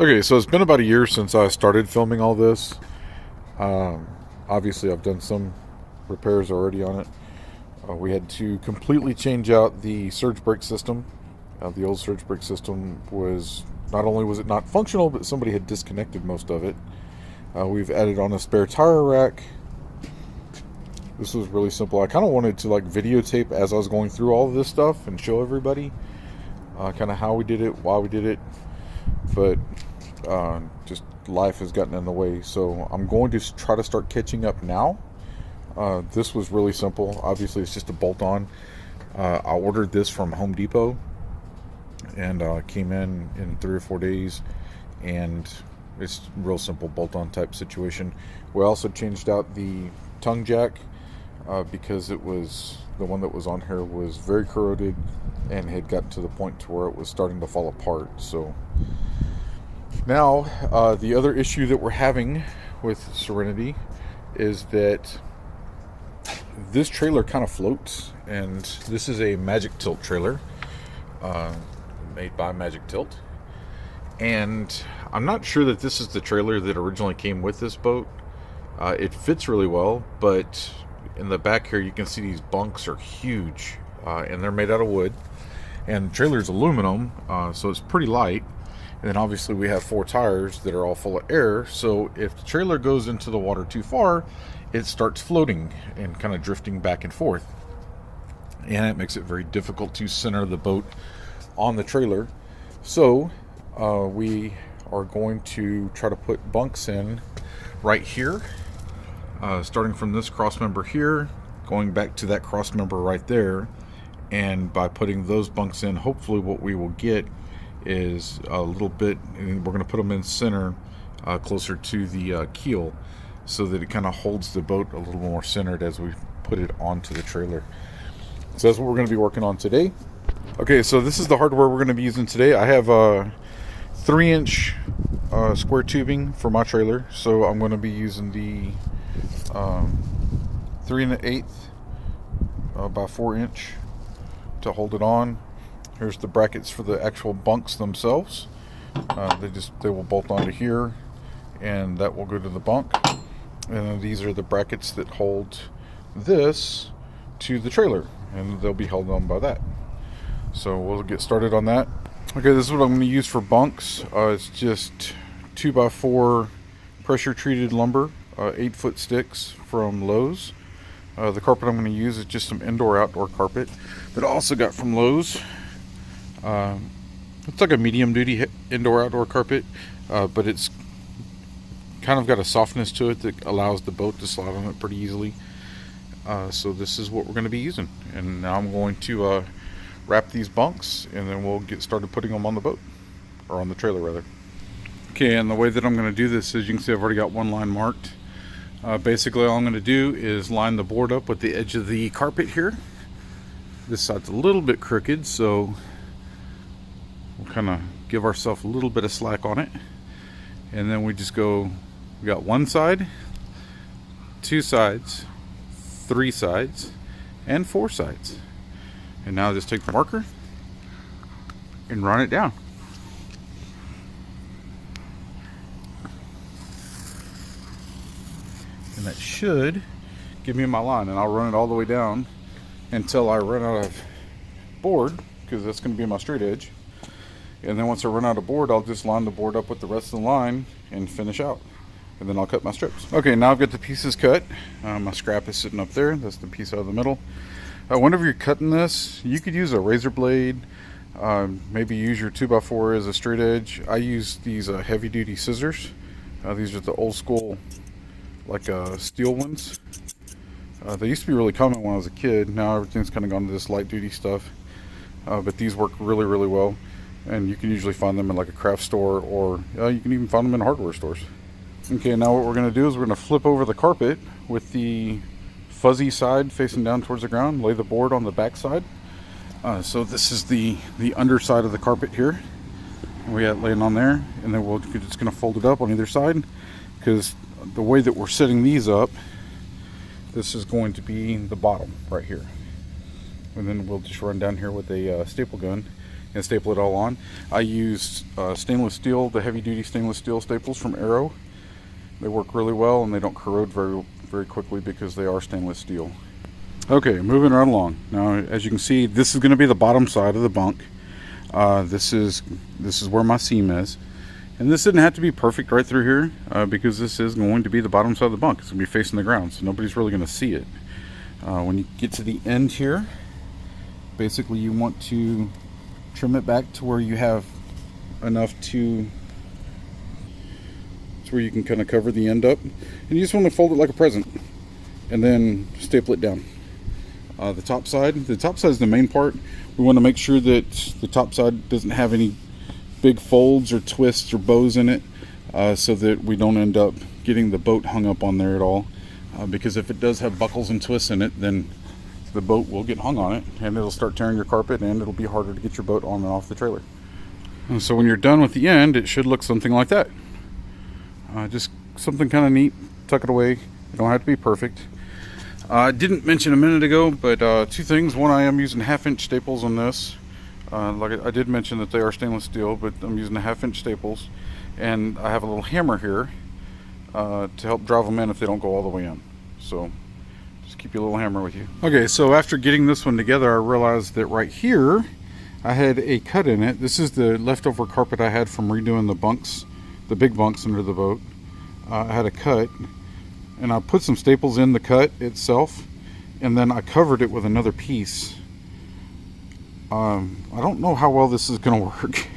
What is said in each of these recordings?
Okay, so it's been about a year since I started filming all this. Obviously, I've done some repairs already on it. We had to completely change out the surge brake system. The old surge brake system was not only was it not functional, but somebody had disconnected most of it. We've added on a spare tire rack. This was really simple. I kind of wanted to like videotape as I was going through all of this stuff and show everybody kind of how we did it, why we did it, but just life has gotten in the way. So I'm going to try to start catching up now. This was really simple. Obviously, it's just a bolt-on. I ordered this from Home Depot, and came in 3 or 4 days, and it's real simple bolt-on type situation. We also changed out the tongue jack because it was the one that was on here was very corroded and had gotten to the point to where it was starting to fall apart. So now the other issue that we're having with Serenity is that this trailer kind of floats, and this is a Magic Tilt trailer made by Magic Tilt, and I'm not sure that this is the trailer that originally came with this boat. It fits really well, but in the back here you can see these bunks are huge, and they're made out of wood, and the trailer's aluminum, so it's pretty light. And then obviously we have 4 tires that are all full of air, so if the trailer goes into the water too far, it starts floating and kind of drifting back and forth, and it makes it very difficult to center the boat on the trailer. So we are going to try to put bunks in right here, starting from this cross member here, going back to that cross member right there, and by putting those bunks in, hopefully what we will get is a little bit, and we're going to put them in center, closer to the keel, so that it kind of holds the boat a little more centered as we put it onto the trailer. So that's what we're going to be working on today. Okay, so this is the hardware we're going to be using today. I have a 3-inch square tubing for my trailer, so I'm going to be using the 3 1/8 by 4-inch to hold it on. Here's the brackets for the actual bunks themselves. They will bolt onto here, and that will go to the bunk. And then these are the brackets that hold this to the trailer, and they'll be held on by that. So we'll get started on that. Okay, this is what I'm going to use for bunks. It's just 2x4 pressure treated lumber, 8-foot sticks from Lowe's. The carpet I'm going to use is just some indoor-outdoor carpet that I also got from Lowe's. It's like a medium-duty indoor-outdoor carpet, but it's kind of got a softness to it that allows the boat to slide on it pretty easily. So this is what we're going to be using, and now I'm going to wrap these bunks, and then we'll get started putting them on the boat, or on the trailer rather. Okay, and the way that I'm going to do this is, you can see I've already got one line marked. Basically all I'm going to do is line the board up with the edge of the carpet here. This side's a little bit crooked, so we'll kind of give ourselves a little bit of slack on it, and then we just go, we got 1 side, 2 sides, 3 sides, and 4 sides. And now just take the marker and run it down. And that should give me my line, and I'll run it all the way down until I run out of board, because that's going to be my straight edge. And then once I run out of board, I'll just line the board up with the rest of the line and finish out, and then I'll cut my strips. Okay, now I've got the pieces cut. My scrap is sitting up there. That's the piece out of the middle. Whenever you're cutting this, you could use a razor blade, maybe use your 2x4 as a straight edge. I use these heavy duty scissors. These are the old school, like steel ones. They used to be really common when I was a kid. Now everything's kind of gone to this light duty stuff, but these work really, really well, and you can usually find them in like a craft store, or you can even find them in hardware stores. Okay, now what we're going to do is we're going to flip over the carpet with the fuzzy side facing down towards the ground, lay the board on the back side. So this is the underside of the carpet here. We got it laying on there, and then we're just going to fold it up on either side, because the way that we're setting these up, this is going to be the bottom right here, and then we'll just run down here with a staple gun and staple it all on. I used stainless steel, the heavy duty stainless steel staples from Arrow. They work really well and they don't corrode very quickly because they are stainless steel. Okay, moving right along. Now, as you can see, this is going to be the bottom side of the bunk. This is where my seam is. And this didn't have to be perfect right through here because this is going to be the bottom side of the bunk. It's going to be facing the ground, so nobody's really going to see it. When you get to the end here, basically you want to trim it back to where you have enough to where you can kind of cover the end up. And you just want to fold it like a present and then staple it down. The top side is the main part. We want to make sure that the top side doesn't have any big folds or twists or bows in it, so that we don't end up getting the boat hung up on there at all, because if it does have buckles and twists in it, then the boat will get hung on it and it'll start tearing your carpet and it'll be harder to get your boat on and off the trailer. And so when you're done with the end, it should look something like that. Just something kind of neat. Tuck it away. It don't have to be perfect. I didn't mention a minute ago, but two things. One, I am using 1/2-inch staples on this. Like I did mention that they are stainless steel, but I'm using the 1/2-inch staples, and I have a little hammer here to help drive them in if they don't go all the way in. So just keep your little hammer with you. Okay, so after getting this one together, I realized that right here I had a cut in it. This is the leftover carpet I had from redoing the bunks, the big bunks under the boat. I had a cut, and I put some staples in the cut itself, and then I covered it with another piece. I don't know how well this is going to work,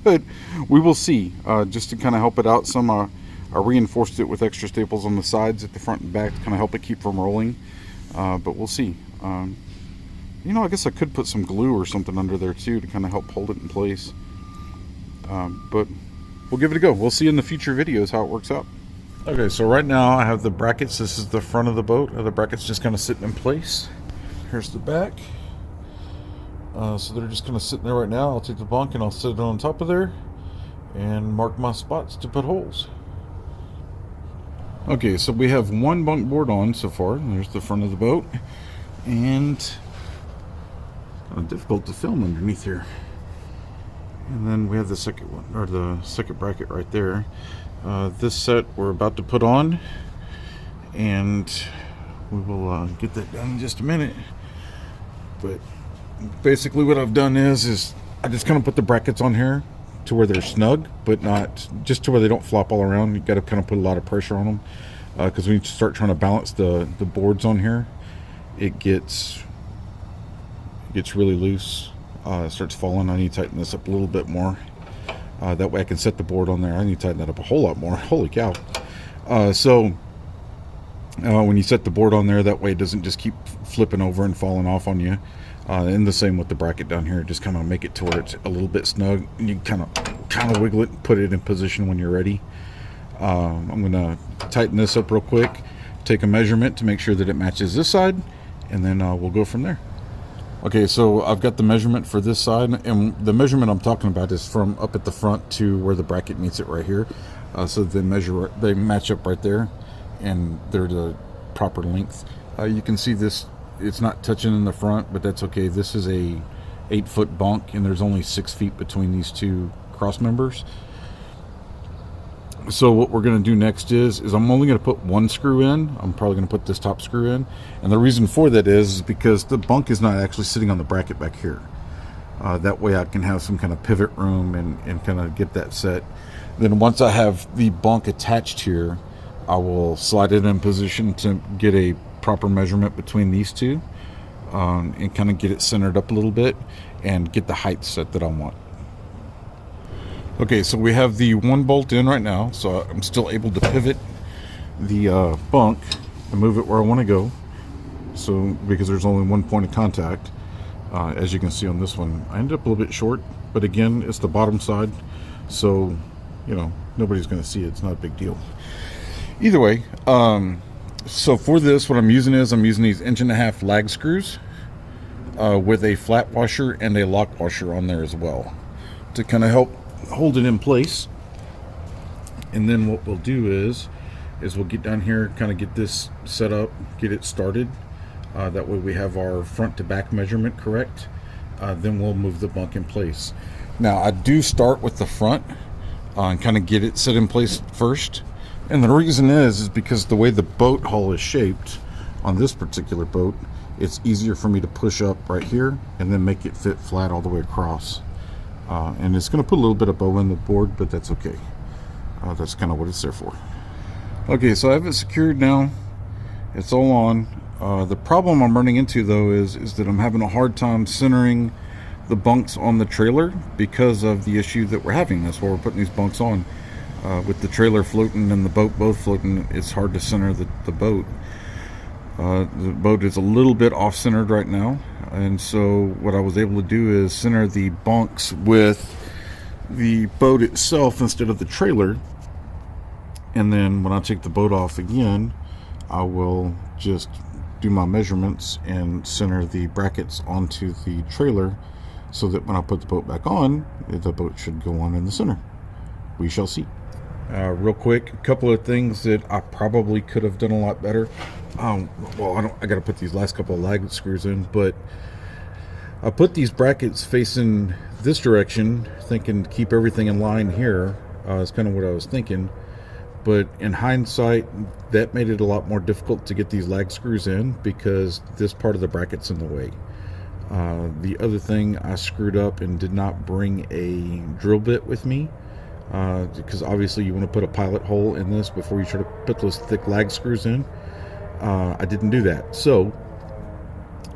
but we will see. Just to kind of help it out some, I reinforced it with extra staples on the sides at the front and back to kind of help it keep from rolling, but we'll see. You know, I guess I could put some glue or something under there too to kind of help hold it in place, but we'll give it a go. We'll see in the future videos how it works out. Okay, so right now I have the brackets. This is the front of the boat. The brackets just kind of sitting in place. Here's the back. So they're just kind of sitting there right now. I'll take the bunk and I'll sit it on top of there and mark my spots to put holes. Okay, so we have one bunk board on so far. There's the front of the boat, and difficult to film underneath here. And then we have the second one, or the second bracket right there. This set we're about to put on, and we will get that done in just a minute. But basically what I've done is I just kind of put the brackets on here to where they're snug, but not just to where they don't flop all around. You got to kind of put a lot of pressure on them, because when you start trying to balance the boards on here, it gets really loose. It starts falling. I need to tighten this up a little bit more. That way I can set the board on there. I need to tighten that up a whole lot more. Holy cow. So when you set the board on there, that way it doesn't just keep flipping over and falling off on you. And the same with the bracket down here. Just kind of make it to where it's a little bit snug. And you kind of wiggle it and put it in position when you're ready. I'm going to tighten this up real quick, take a measurement to make sure that it matches this side, and then we'll go from there. Okay, so I've got the measurement for this side, and the measurement I'm talking about is from up at the front to where the bracket meets it right here. So they match up right there, and they're the proper length. You can see this, it's not touching in the front, but that's okay. This is a 8-foot bunk, and there's only 6 feet between these two cross members. So what we're going to do next is I'm only going to put one screw in. I'm probably going to put this top screw in, and the reason for that is because the bunk is not actually sitting on the bracket back here. That way I can have some kind of pivot room and kind of get that set. Then once I have the bunk attached here, I will slide it in position to get a proper measurement between these two, and kind of get it centered up a little bit and get the height set that I want. Okay, so we have the one bolt in right now, so I'm still able to pivot the bunk and move it where I want to go. So because there's only one point of contact, as you can see on this one, I ended up a little bit short, but again, it's the bottom side, so you know nobody's going to see it. It's not a big deal. Either way, so for this, what I'm using these 1.5-inch lag screws with a flat washer and a lock washer on there as well to kind of help hold it in place. And then what we'll do is we'll get down here, kind of get this set up, get it started. That way we have our front to back measurement correct. then we'll move the bunk in place. Now I do start with the front and kind of get it set in place first, and the reason is because the way the boat hull is shaped on this particular boat, it's easier for me to push up right here and then make it fit flat all the way across. And it's going to put a little bit of bow in the board, but that's okay. That's kind of what it's there for. Okay, so I have it secured now. It's all on. The problem I'm running into though is that I'm having a hard time centering the bunks on the trailer because of the issue that we're having. That's why we're putting these bunks on. With the trailer floating and the boat both floating, it's hard to center the boat. The boat is a little bit off-centered right now, and so what I was able to do is center the bunks with the boat itself instead of the trailer, and then when I take the boat off again, I will just do my measurements and center the brackets onto the trailer so that when I put the boat back on, the boat should go on in the center. We shall see. Real quick, a couple of things that I probably could have done a lot better. Well, I got to put these last couple of lag screws in, but I put these brackets facing this direction, thinking to keep everything in line here. Is kind of what I was thinking. But in hindsight, that made it a lot more difficult to get these lag screws in because this part of the bracket's in the way. The other thing, I screwed up and did not bring a drill bit with me. Because obviously you want to put a pilot hole in this before you try to put those thick lag screws in. I didn't do that. So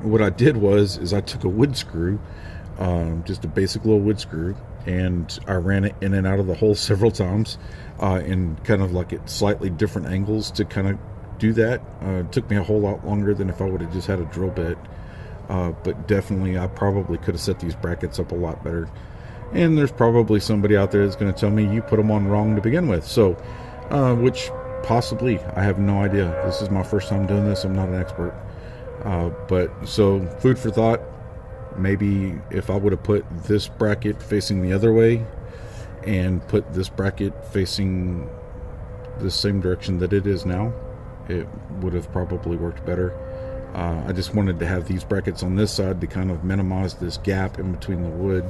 what I did is I took a wood screw, just a basic little wood screw, and I ran it in and out of the hole several times in kind of like at slightly different angles to kind of do that. It took me a whole lot longer than if I would have just had a drill bit. But definitely I probably could have set these brackets up a lot better. And there's probably somebody out there that's going to tell me you put them on wrong to begin with. So, which possibly, I have no idea. This is my first time doing this. I'm not an expert. But so food for thought. Maybe if I would have put this bracket facing the other way and put this bracket facing the same direction that it is now, it would have probably worked better. I just wanted to have these brackets on this side to kind of minimize this gap in between the wood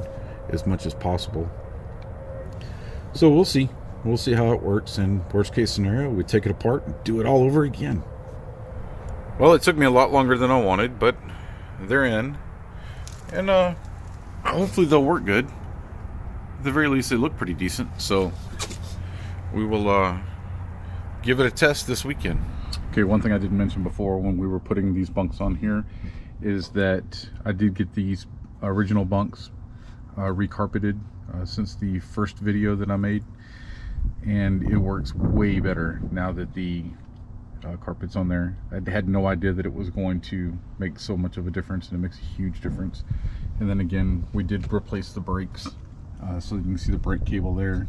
as much as possible. So we'll see how it works, and worst case scenario, we take it apart and do it all over again. Well, it took me a lot longer than I wanted, but they're in, and hopefully they'll work good. At the very least, they look pretty decent, so we will give it a test this weekend. Okay, one thing I didn't mention before when we were putting these bunks on here is that I did get these original bunks recarpeted since the first video that I made, and it works way better now that the carpet's on there. I had no idea that it was going to make so much of a difference, and it makes a huge difference. And then again, we did replace the brakes, so you can see the brake cable there.